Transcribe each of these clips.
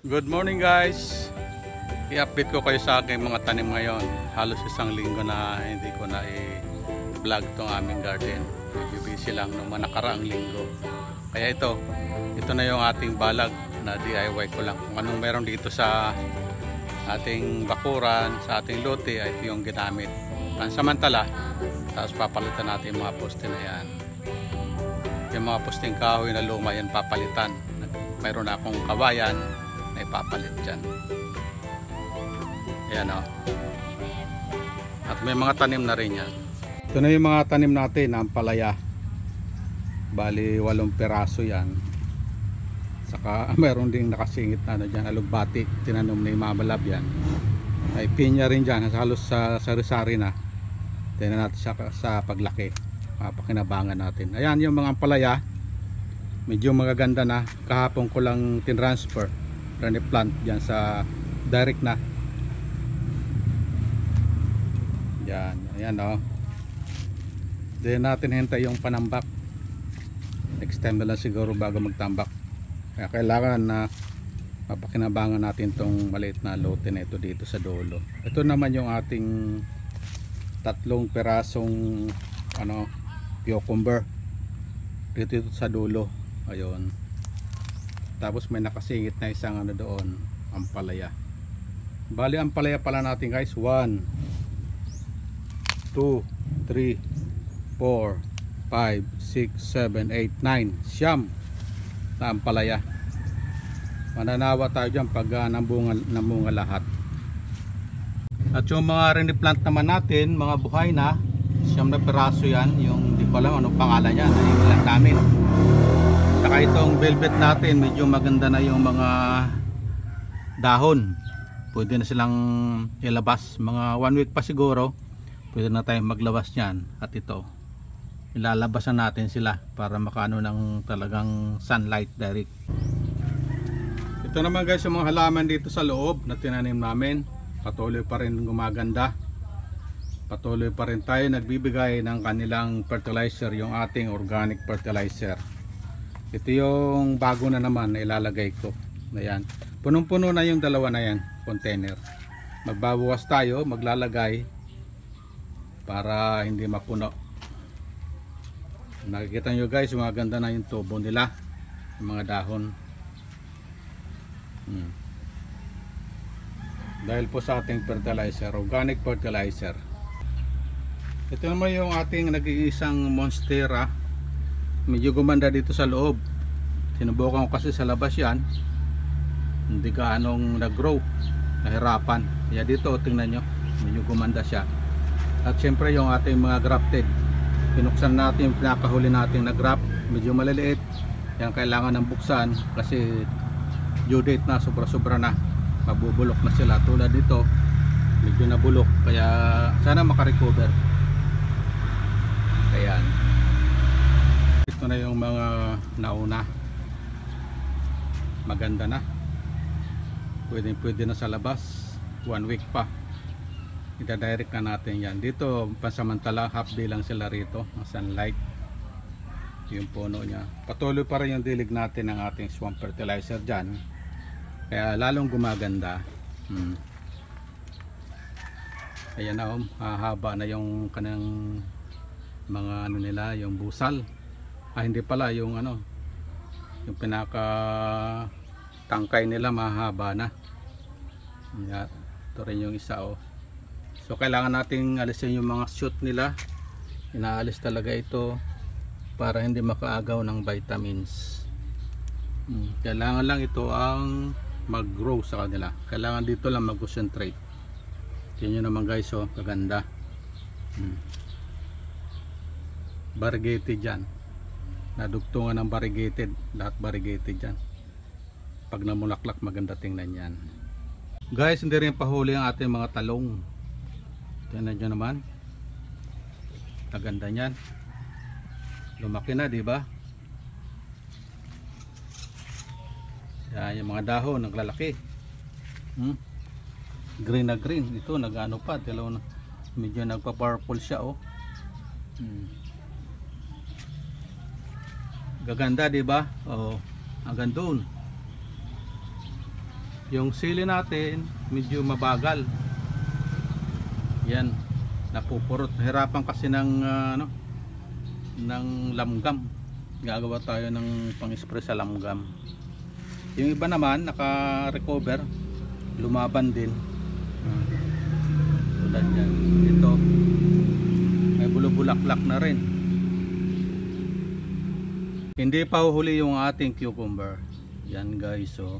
Good morning guys. I-update ko kayo sa aking mga tanim ngayon. Halos isang linggo na hindi ko na i-vlog tong aming garden. Medyo busy lang nung nakaraang linggo. Kaya ito na yung ating balag na DIY ko lang. Kung anong meron dito sa ating bakuran, sa ating lote, ay ito yung ginamit. Pansamantala, tapos papalitan natin yung mga poste na yan. Yung mga posting kahoy na luma yan papalitan. Mayroon akong kawayan na ipapalit dyan. Ayan o. At may mga tanim na rin yan. Ito na yung mga tanim natin na ampalaya. Bali 8 peraso yan. Saka mayroon ding nakasingit na ano dyan, alugbati. Tinanom na yung mamalab yan. May pinya rin dyan. Halos sa sari-sari na. Tignan natin siya sa paglaki. Pakinabangan natin. Ayan yung mga ampalaya. Medyo magaganda na. Kahapon ko lang tinransfer plant dyan sa direct na. Yan, ayan o. Then natin hintay yung panambak. Next time na lang siguro bago magtambak. Kaya kailangan na mapakinabangan natin tong maliit na lote na ito dito sa dulo. Ito naman yung ating 3 perasong cucumber dito sa dulo. Ayun. Tapos may nakasingit na isang doon, ampalaya. Bali ampalaya pala natin guys. 1 2 3 4 5 6 7 8 9 siyam na ampalaya. Mananawa tayo dyan pag namunga lahat. At yung mga replant naman natin, mga buhay na, siyam na peraso yan. Yung di ko alam anong pangalan yan, naiilan namin. Saka itong velvet natin, medyo maganda na yung mga dahon. Pwede na silang ilabas. Mga 1 week pa siguro, pwede na tayong maglabas niyan. At ito, ilalabasan natin sila para makaano ng talagang sunlight direct. Ito naman guys yung mga halaman dito sa loob na tinanim namin. Patuloy pa rin gumaganda. Patuloy pa rin tayo nagbibigay ng kanilang fertilizer, yung ating organic fertilizer. Ito yung bago na naman na ilalagay ko. Ayan. Punong-puno na yung dalawa na yan container. Magbabawas tayo, maglalagay para hindi mapuno. Nakikita nyo guys, maganda na yung tubo nila, yung mga dahon. Dahil po sa ating fertilizer, organic fertilizer. Ito naman yung ating nag-iisang monstera. Medyo gumanda dito sa loob. Sinubukan ko kasi sa labas yan, hindi gaanong nag-grow, nahirapan. Kaya dito tingnan nyo, medyo gumanda siya. At syempre yung ating mga grafted, pinuksan natin yung pinakahuli natin na graft, medyo maliliit. Yan kailangan ng buksan kasi due date na, sobra-sobra na, mabubulok na sila. Tulad dito, medyo nabulok, kaya sana makarecover. Ayan. Ito na yung mga nauna. Maganda na. Pwede na sa labas. 1 week pa. Ida-direct na natin yan. Dito, pansamantala, half day lang sila rito. Ang sunlight. Yung puno niya. Patuloy pa rin yung dilig natin ng ating swamp fertilizer dyan. Kaya lalong gumaganda. Ayan na, hahaba na yung kanang mga nila, yung busal. Hindi pala yung yung pinaka tangkay nila mahaba na. Yan, ito rin yung isa So kailangan nating alisin yung mga shoot nila. Inaalis talaga ito para hindi makaagaw ng vitamins. Kailangan lang ito ang mag-grow sa kanila. Kailangan dito lang mag-concentrate. Tingnan nyo naman guys, kaganda. Variegated dyan. Nadugtungan ng variegated, lahat variegated dyan. Pag namulaklak maganda tingnan yan. Guys, hindi rin pahuli ang ating mga talong. Tingnan nyo naman, kaganda nyan. Lumaki na, diba? Yan yung mga dahon naglalaki. Green na green. Ito nag-ano pa, medyo nagpa-purple siya Gaganda, di ba? Oh, hanggang doon. Yung sili natin medyo mabagal. Yan, napupurot. Hirapan kasi ng ng lamgam. Gagawa tayo ng pang-spray sa lamgam. Yung iba naman naka-recover, lumaban din. Tulad yan. Ito may bulubulaklak na rin. Hindi pa huli yung ating cucumber. Yan guys, so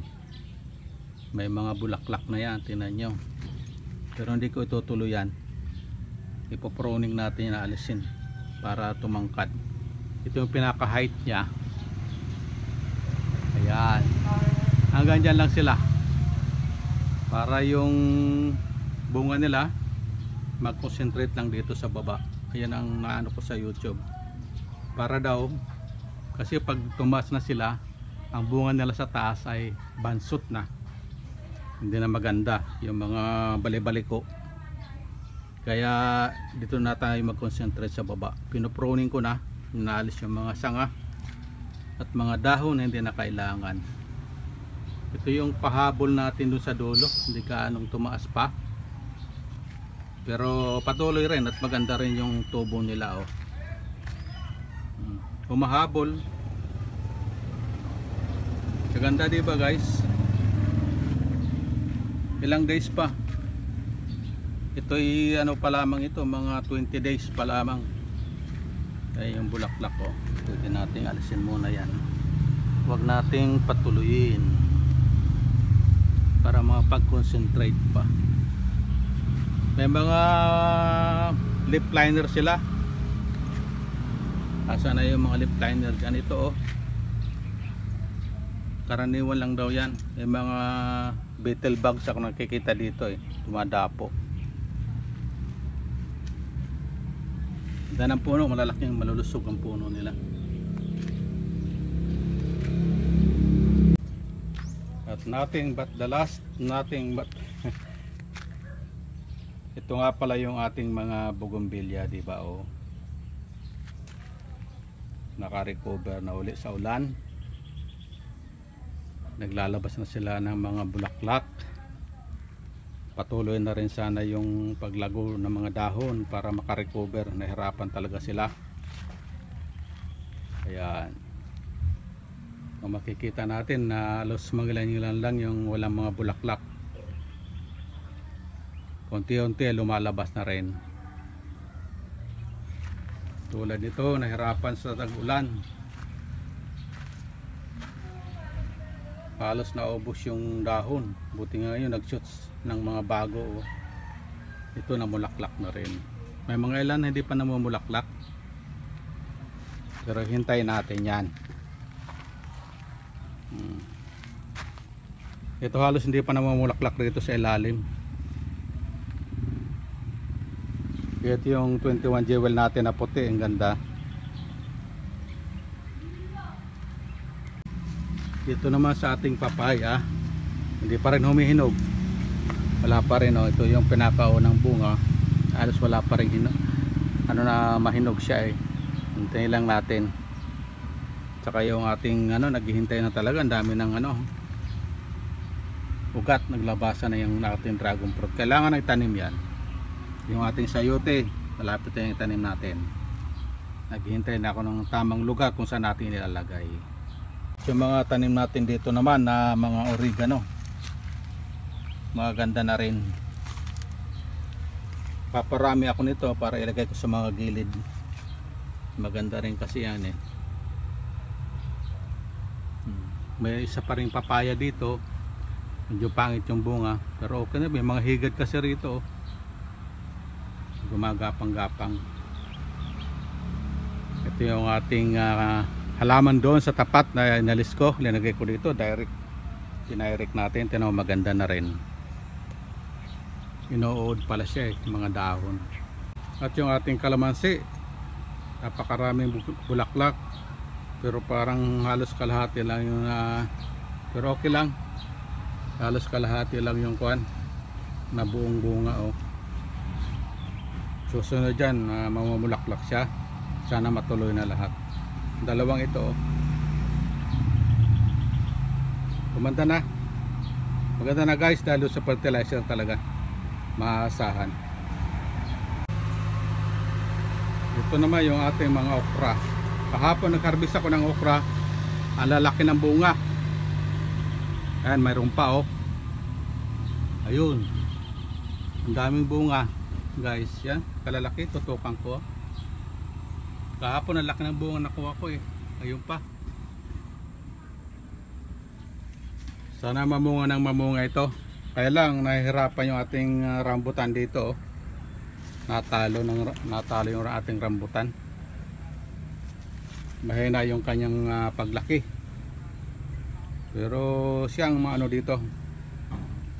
may mga bulaklak na yan, tingnan nyo. Pero hindi ko itutuloy yan. Ipoproning natin na alisin para tumangkad. Ito yung pinaka height nya. Ayan, hanggang dyan lang sila para yung bunga nila mag-concentrate lang dito sa baba. Ayan ang naano ko sa YouTube, para daw kasi pag tumaas na sila, ang bunga nila sa taas ay bansot na, hindi na maganda yung mga bali-baliko. Kaya dito na tayo mag-concentrate sa baba. Pinoproning ko na, inaalis yung mga sanga at mga dahon na hindi na kailangan. Ito yung pahabol natin dun sa dulo, hindi ka anong tumaas pa, pero patuloy rin at maganda rin yung tubo nila. Humahabol. Maganda diba guys? Ilang days pa? Ito'y ano pa lamang ito, mga 20 days pa lamang. Kaya yung bulaklak ko, pwede nating alisin muna yan. Huwag nating patuloyin para makapag-concentrate pa. May mga lip liner sila. Asa na yung mga lip liner dyan? Ito karaniwan lang daw yan. May mga beetle bugs ako nakikita dito dumadapo. Ganda ng puno, malalaking malulusog ang puno nila. At nothing but ito nga pala yung ating mga bougainvillea, di ba? Naka-recover na uli sa ulan. Naglalabas na sila ng mga bulaklak. Patuloy na rin sana yung paglago ng mga dahon para maka-recover. Nahirapan talaga sila. Ayan. Kung makikita natin na halos mangilan-ilan lang yung walang mga bulaklak. Unti-unti lumalabas na rin. Tulad nito, nahirapan sa tag-ulan. Halos naubos yung dahon. Buti nga yun, nag-shoots ng mga bago. Ito namulaklak na rin. May mga ilan hindi pa namumulaklak. Pero hintayin natin yan. Ito halos hindi pa namumulaklak dito sa ilalim. Ito yung 21 jewel natin na puti, ang ganda. Dito naman sa ating papaya, hindi pa rin humihinog. Wala pa rin ito yung pinakaunang bunga. Halos wala pa rin na mahinog siya Hintayin lang natin. Tsaka yung ating naghihintay na talaga, ang dami ng ugat, naglabasan na yung ating dragon fruit. Kailangan itanim yan. Yung ating sayote, malapit na yung itanim natin. Naghihintay na ako ng tamang lugar kung saan natin ilalagay. Yung mga tanim natin dito naman na mga oregano, maganda na rin. Paparami ako nito para ilagay ko sa mga gilid. Maganda rin kasi yan May isa pa rin papaya dito, medyo pangit yung bunga, pero okay na. May mga higad kasi rito gumagapang-gapang. Ito yung ating halaman doon sa tapat na inalis ko, linagay ko dito, dinirect natin. Tinaw, maganda na rin. Inood pala siya mga dahon. At yung ating kalamansi, napakaraming bulaklak, pero parang halos kalahati lang yung pero okay lang, halos kalahati lang yung kuan na buong bunga. Susunod dyan, mamumulaklak siya. Sana matuloy na lahat. Dalawang ito Kumanda na. Maganda na guys dahil sa fertilizer talaga maasahan. Ito naman yung ating mga okra. Kahapon nag-harvest ako ng okra. Ang lalaki ng bunga. Ayan, mayroon pa oh. Ayun. Ang daming bunga guys. Yan, kalalaki. Tutukan ko. Kahapon ang laki ng bunga nakuha ko eh. Ayun pa. Sana mamunga ng mamunga ito. Kaya lang nahihirapan yung ating rambutan dito oh. Natalo yung ating rambutan. Mahina yung kanyang paglaki. Pero siyang maano dito.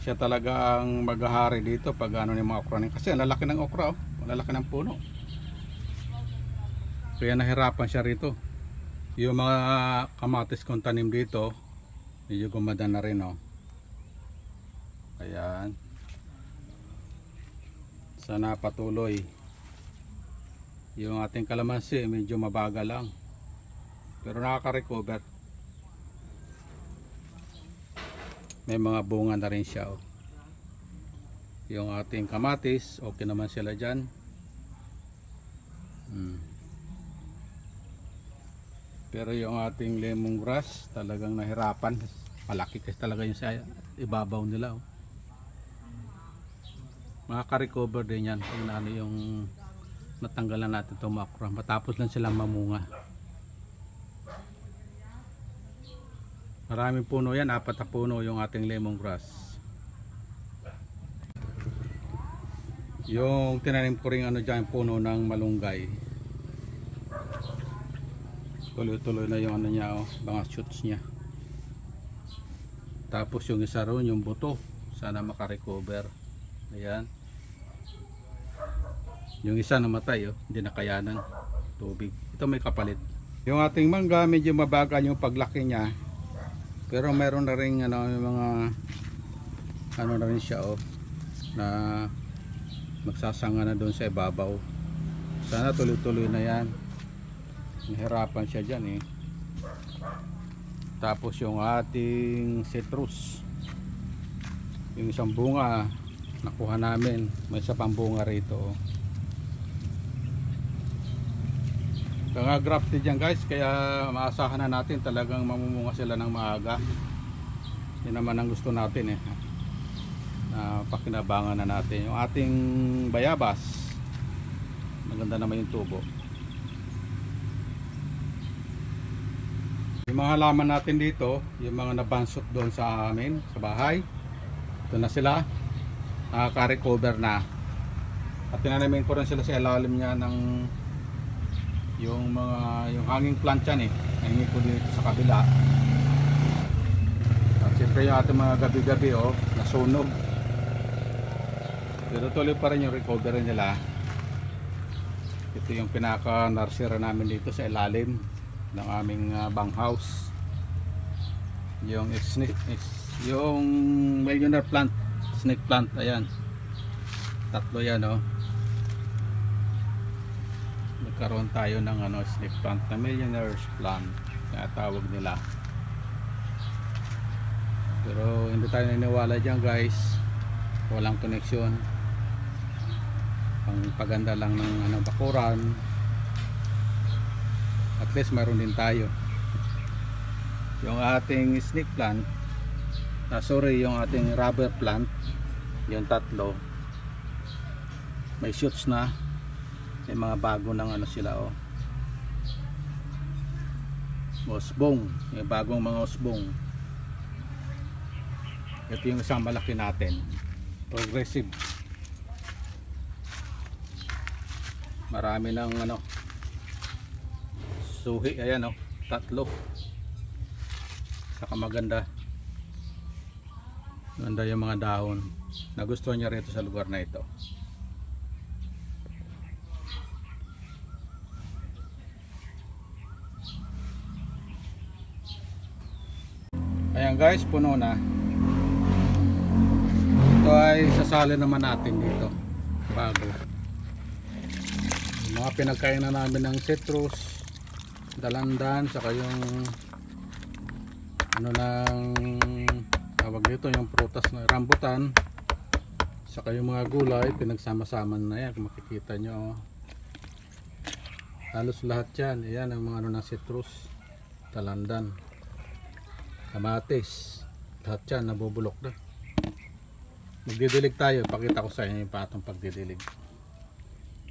Siya talaga ang maghahari dito pag ano ng mga okra niya. Kasi ang lalaki ng okra oh. Ang lalaki ng puno. Kaya nahirapan siya rito. Yung mga kamatis kong tanim dito, medyo gumanda na rin oh. Ayan. Sana patuloy. Yung ating kalamansi medyo mabagal lang. Pero nakaka-recover. May mga bunga na rin siya oh. Yung ating kamatis, okay naman sila dyan. Pero yung ating lemongrass talagang nahirapan. Malaki kasi talaga yung sa ibabaw nila oh. Makaka-recover din yan kung ano yung natanggalan natin itong okra. Matapos lang silang mamunga. Maraming puno yan, 4 na puno yung ating lemongrass. Yung tinanim ko rin ano dyan, puno ng malunggay. Tuloy-tuloy na yung ano niya oh, mga shoots niya. Tapos yung isa ron, yung buto, sana makarecover. Ayan. Yung isa namatay oh, hindi nakayanan tubig. Ito may kapalit. Yung ating mangga medyo mabagal yung paglaki niya. Pero mayroon na ring ano, yung mga ano na rin siya oh, na magsasanga na doon sa ibabaw. Sana tuloy-tuloy na yan. Nahirapan siya dyan eh. Tapos yung ating citrus, yung isang bunga nakuha namin, may isa pang bunga rito oh. Kaya grafted yan guys, kaya maasahan na natin talagang mamumunga sila ng maaga. Yan naman ang gusto natin eh, na pakinabangan na natin. Yung ating bayabas, maganda naman yung tubo. Yung mga halaman natin dito, yung mga nabansot doon sa amin, sa bahay, ito na sila, nakaka-recover na. At tinanamin ko rin sila sa ilalim niya ng yung hanging plant yan eh. Nahingi ko dito sa kabila. At siyempre yung ating mga gabi-gabi oh, nasunog. Pero tuloy pa rin yung recovery nila. Ito yung pinaka-narsira namin dito sa ilalim ng aming banghouse. Yung millionaire plant, snake plant, ayan. 3 yan oh. Nagkaroon tayo ng ano, snake plant na millionaire's plant na tawag nila. Pero hindi tayo naniniwala dyan guys. Walang koneksyon. Ang paganda lang ng ano, bakuran. At least mayroon din tayo. Yung ating snake plant, yung ating rubber plant, yung 3, may shoots na. May mga bago ng ano sila oh. Osbong, may bagong mga osbong. Ito yung isang malaki natin, progressive. Marami ng ano, suhi, ayan oh, 3. Saka maganda. Ganda yung mga dahon. Nagustuhan niya rito sa lugar na ito. Ayan guys, puno na. Ito ay sasali naman natin dito bago. Yung mga pinagkainan namin ng citrus, dalandan, saka yung ano ng tawag dito, yung prutas na rambutan, saka yung mga gulay pinagsama-sama na yan. Kung makikita nyo, halos lahat yan. Ayan ang mga ano ng citrus, talandan, kamatis, lahat yan nabubulok na. Magdidilig tayo, pakita ko sa inyo yung patong pagdidilig,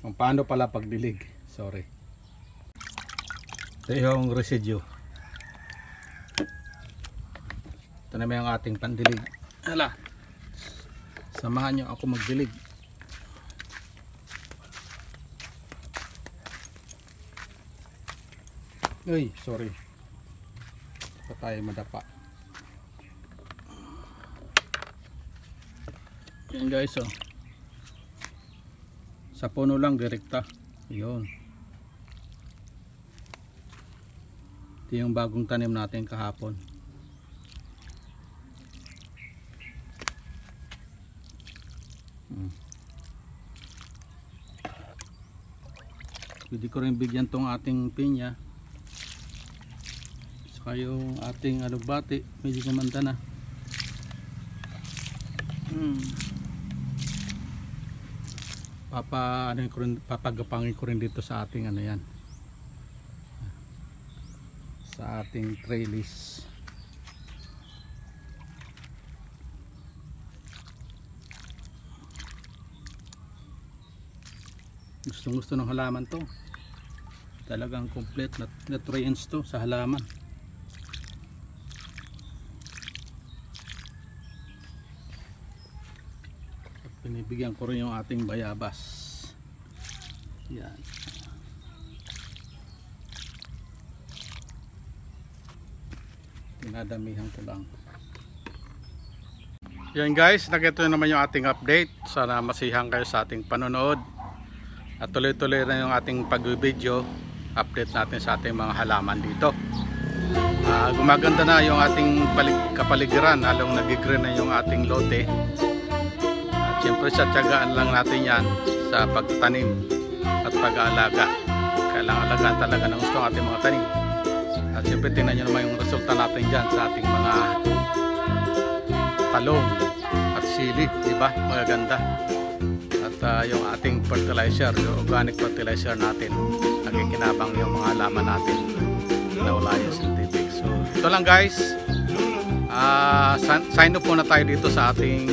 kung paano pala pagdilig. Sorry, ito yung residue. Ito naman yung ating pandilig. Hala, samahan nyo ako magdilig. Uy, sorry, pa tayo madapa. Yan guys, oh, sa puno lang direkta. Yun, ito yung bagong tanim natin kahapon. Pwede ko rin bigyan tong ating pinya, saka yung ating alugbati, medyo gumanda na. Papagapangin ko rin dito sa ating ano yan, sa ating trellis. Gustong gusto ng halaman to, talagang complete na nutrients to sa halaman. At pinibigyan ko rin yung ating bayabas. Yan, tinadamihan ko lang. Yan guys, nakita naman yung ating update. Sana masihang kayo sa ating panonood at tuloy-tuloy na yung ating pag-video update natin sa ating mga halaman dito. Gumaganda na yung ating kapaligiran, halong nag-green na yung ating lote. At syempre tsagaan lang natin yan sa pagtanim at pag-aalaga. Kailangan alagaan talaga ng gusto ng ating mga tanim. At syempre tingnan nyo naman yung resulta natin dyan sa ating mga talong at sili, diba? Magaganda. At yung ating fertilizer, yung organic fertilizer natin, nakikinabang yung mga halaman natin na wala yung synthetic. So ito lang guys, sign up muna tayo dito sa ating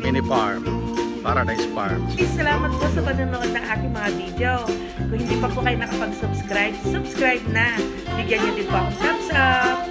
mini farm, Paradise Farm. Salamat po sa panonood ng aking mga video. Kung hindi pa po kayo nakapag-subscribe, subscribe na. Bigyan niyo din po akong thumbs up.